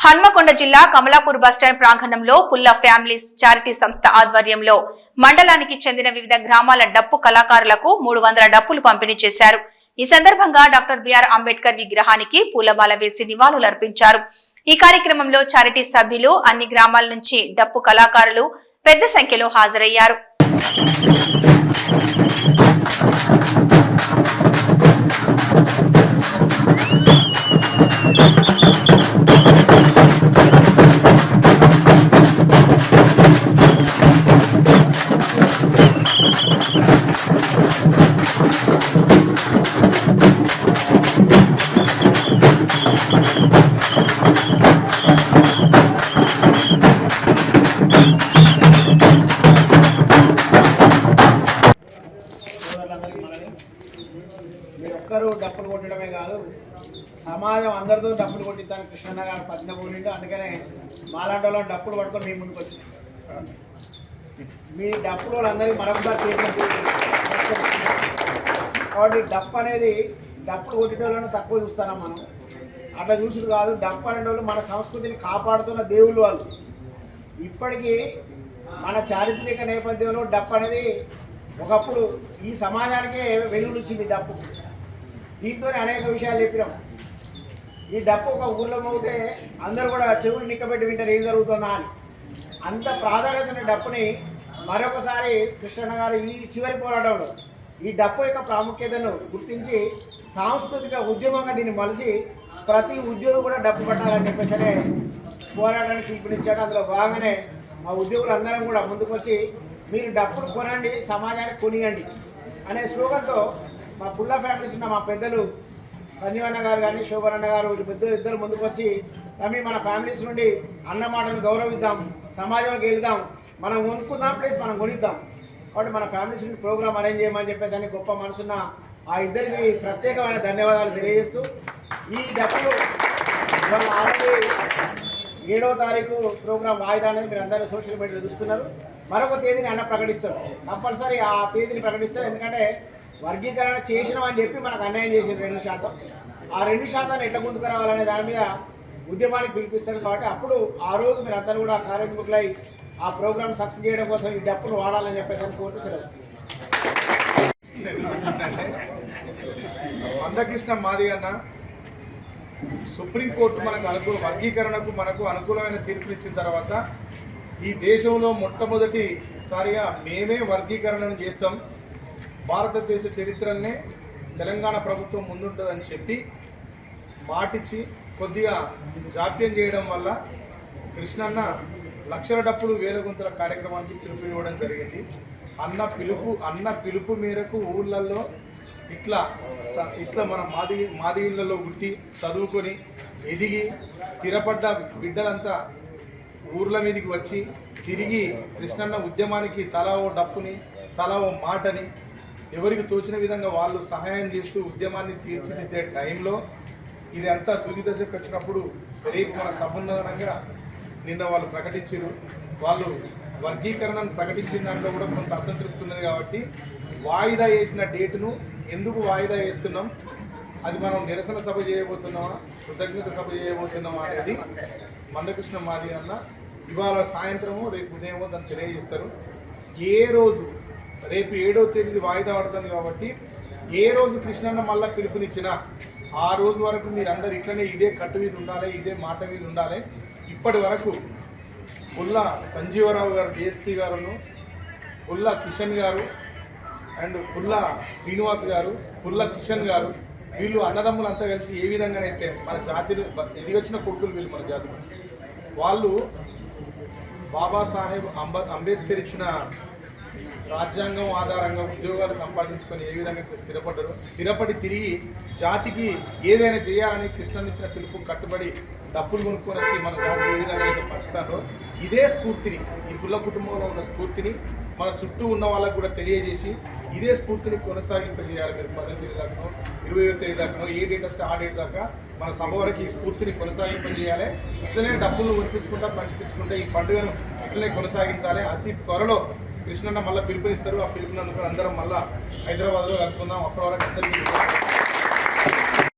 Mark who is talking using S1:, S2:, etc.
S1: హన్మకొండ జిల్లా కమలాపూర్ బస్టాండ్ ప్రాంగణంలో పుల్ల ఫ్యామిలీస్ చారిటీ సంస్థ ఆధ్వర్యంలో మండలానికి చెందిన వివిధ గ్రామాల డప్పు కళాకారులకు 300 డప్పులు పంపిణీ చేశారు. ఈ సందర్భంగా డాక్టర్ బిఆర్ అంబేద్కర్ విగ్రహానికి పూలమాల వేసి నివాళులర్పించారు. ఈ కార్యక్రమంలో చారిటీ సభ్యులు, అన్ని గ్రామాల నుంచి డప్పు కళాకారులు పెద్ద సంఖ్యలో హాజరయ్యారు.
S2: మీరొక్కరు డప్పులు కొట్టడమే కాదు, సమాజం అందరితో డప్పులు కొట్టిద్దాను కృష్ణన్న గారు పద్మపూరిండు. అందుకనే మాలాంటి వాళ్ళని డప్పులు పట్టుకొని మీ ముందుకు వచ్చింది. మీ డప్పులు వాళ్ళందరికీ మరొకసారి కాబట్టి డప్పు అనేది డప్పులు కొట్టేటోళ్ళని తక్కువ చూస్తున్నాం మనం. అట్లా చూసుడు కాదు, డప్పు అనేటోళ్ళు మన సంస్కృతిని కాపాడుతున్న దేవుళ్ళు వాళ్ళు. ఇప్పటికీ మన చారిత్రక నేపథ్యంలో డప్పు అనేది ఒకప్పుడు ఈ సమాజానికే వెలుగునిచ్చింది డప్పు. దీంతోనే అనేక విషయాలు చెప్పినాం. ఈ డప్పు ఒక ఊర్లో మోగితే అందరూ కూడా చెవులు నిక్కబెట్టి వింటారు ఏం జరుగుతుందా అని. అంత ప్రాధాన్యత ఉన్న డప్పుని మరొకసారి కృష్ణన్న గారు ఈ చివరి పోరాటంలో ఈ డప్పు యొక్క ప్రాముఖ్యతను గుర్తించి సాంస్కృతిక ఉద్యమంగా దీన్ని మలిచి ప్రతి ఉద్యోగి కూడా డప్పు పట్టాలని చెప్పేసరే పోరాటానికి పిలుపునిచ్చాడు. అందులో భాగంగానే మా ఉద్యోగులు అందరం కూడా ముందుకు వచ్చి మీరు డప్పులు కొనండి, సమాజానికి కొనియండి అనే స్లోగన్తో మా పుల్ల ఫ్యామిలీస్ ఉన్న మా పెద్దలు సంజీవన్న గారు కానీ శోభనన్న గారు ఇద్దరు ముందుకు వచ్చి మన ఫ్యామిలీస్ నుండి అన్న మాటను గౌరవిద్దాం, సమాజంలోకి వెళ్దాం, మనం కొనుక్కుందాం ప్లస్ మనం కొనిద్దాం. కాబట్టి మన ఫ్యామిలీస్ నుండి ప్రోగ్రామ్ అరేంజ్ చేయమని చెప్పేసి అని గొప్ప మనసున్న ఆ ఇద్దరికి ప్రత్యేకమైన ధన్యవాదాలు తెలియజేస్తూ ఈ డప్పులు ఆల్రెడీ 7వ తారీఖు ప్రోగ్రామ్ వాయిదా అనేది మీరు అందరూ సోషల్ మీడియాలో చూస్తున్నారు. మరొక తేదీని అన్న ప్రకటిస్తారు, కంపల్సరీ ఆ తేదీని ప్రకటిస్తారు. ఎందుకంటే వర్గీకరణ చేసినామని చెప్పి మనకు అన్యాయం చేసిన 2%, ఆ 2% ఎట్లా ముందుకు రావాలనే దాని మీద ఉద్యమానికి పిలిపిస్తారు. కాబట్టి అప్పుడు ఆ రోజు మీరు అందరూ కూడా కార్యక్రమకులై ఆ ప్రోగ్రామ్ సక్సెస్ చేయడం కోసం ఈ డప్పును వాడాలని చెప్పేసి అని కోరుతున్నారు.
S3: మందకృష్ణ మాదిగన్న సుప్రీంకోర్టు మనకు వర్గీకరణకు మనకు అనుకూలమైన తీర్పునిచ్చిన తర్వాత ఈ దేశంలో మొట్టమొదటిసారిగా మేమే వర్గీకరణను చేస్తాం, భారతదేశ చరిత్రనే తెలంగాణ ప్రభుత్వం ముందుంటుందని చెప్పి మాటిచ్చి కొద్దిగా జాప్యం చేయడం వల్ల కృష్ణన్న లక్షల డప్పులు వేల గుంతల కార్యక్రమానికి పిలుపు ఇవ్వడం జరిగింది. అన్న పిలుపు మేరకు ఊళ్ళల్లో ఇట్లా మన మాదిగిళ్ళలో పుట్టి చదువుకొని ఎదిగి స్థిరపడ్డ బిడ్డలంతా ఊర్ల మీదకి వచ్చి తిరిగి కృష్ణన్న ఉద్యమానికి తలా ఓ డప్పుని తలా ఓ మాటని ఎవరికి తోచిన విధంగా వాళ్ళు సహాయం చేస్తూ ఉద్యమాన్ని తీర్చిదిద్దే టైంలో ఇది అంతా తుది దశకు వచ్చినప్పుడు రేపు మన సమున్నతంగా నిన్న వాళ్ళు ప్రకటించారు. వాళ్ళు వర్గీకరణను ప్రకటించిన దాంట్లో కూడా కొంత అసంతృప్తి ఉన్నది. కాబట్టి వాయిదా వేసిన డేటును ఎందుకు వాయిదా వేస్తున్నాం, అది మనం నిరసన సభ చేయబోతున్నామా, కృతజ్ఞత సభ చేయబోతున్నామా అనేది మందకృష్ణ మాదిగన్న ఇవాళ సాయంత్రము రేపు ఉదయమో దాన్ని తెలియజేస్తారు. ఏ రోజు రేపు 7వ తేదీ వాయిదా పడుతుంది కాబట్టి ఏ రోజు కృష్ణన్న మళ్ళా పిలుపునిచ్చినా ఆ రోజు వరకు మీరందరూ ఇట్లనే ఇదే కట్టు మీద ఉండాలి, ఇదే మాట మీద ఉండాలి. ఇప్పటి వరకు పుల్ల సంజీవరావు గారు డిఎస్పీ గారును, పుల్ల కిషన్ గారు అండ్ పుల్ల శ్రీనివాస్ గారు, పుల్ల కిషన్ గారు, వీళ్ళు అన్నదమ్ములంతా కలిసి ఏ విధంగానైతే మన జాతిని ఎదిగొచ్చిన కొడుకులు వీళ్ళు మన జాతిలో వాళ్ళు బాబాసాహెబ్ అంబేద్కర్ ఇచ్చిన రాజ్యాంగం ఆధారంగా ఉద్యోగాలు సంపాదించుకొని ఏ విధంగా స్థిరపడ్డారో స్థిరపడి తిరిగి జాతికి ఏదైనా చేయాలని కృష్ణన్ ఇచ్చిన పిలుపు కట్టుబడి డప్పులు కొనుక్కొని వచ్చి మన జాతికి ఏ విధంగా అయితే పంచుతారో ఇదే స్ఫూర్తిని, ఈ పుల్ల కుటుంబంలో ఉన్న స్ఫూర్తిని మన చుట్టూ ఉన్న వాళ్ళకు కూడా తెలియజేసి ఇదే స్ఫూర్తిని కొనసాగింపజేయాలి. మీరు 10వ తేదీ దాకా 20వ తేదీ దాకా ఏ డేట్ వస్తే ఆ డేట్ దాకా మన సభ వరకు ఈ స్ఫూర్తిని కొనసాగింపజేయాలి. ఇట్లనే డబ్బులు ఒడిపించుకుంటా పంచిపించుకుంటే ఈ పండుగను ఇట్లనే కొనసాగించాలి. అతి త్వరలో కృష్ణన్న మళ్ళీ పిలుపునిస్తారు. ఆ పిలుపునందుకు అందరం మళ్ళీ హైదరాబాద్లో కలుసుకుందాం. అప్పటి వరకు అందరికీ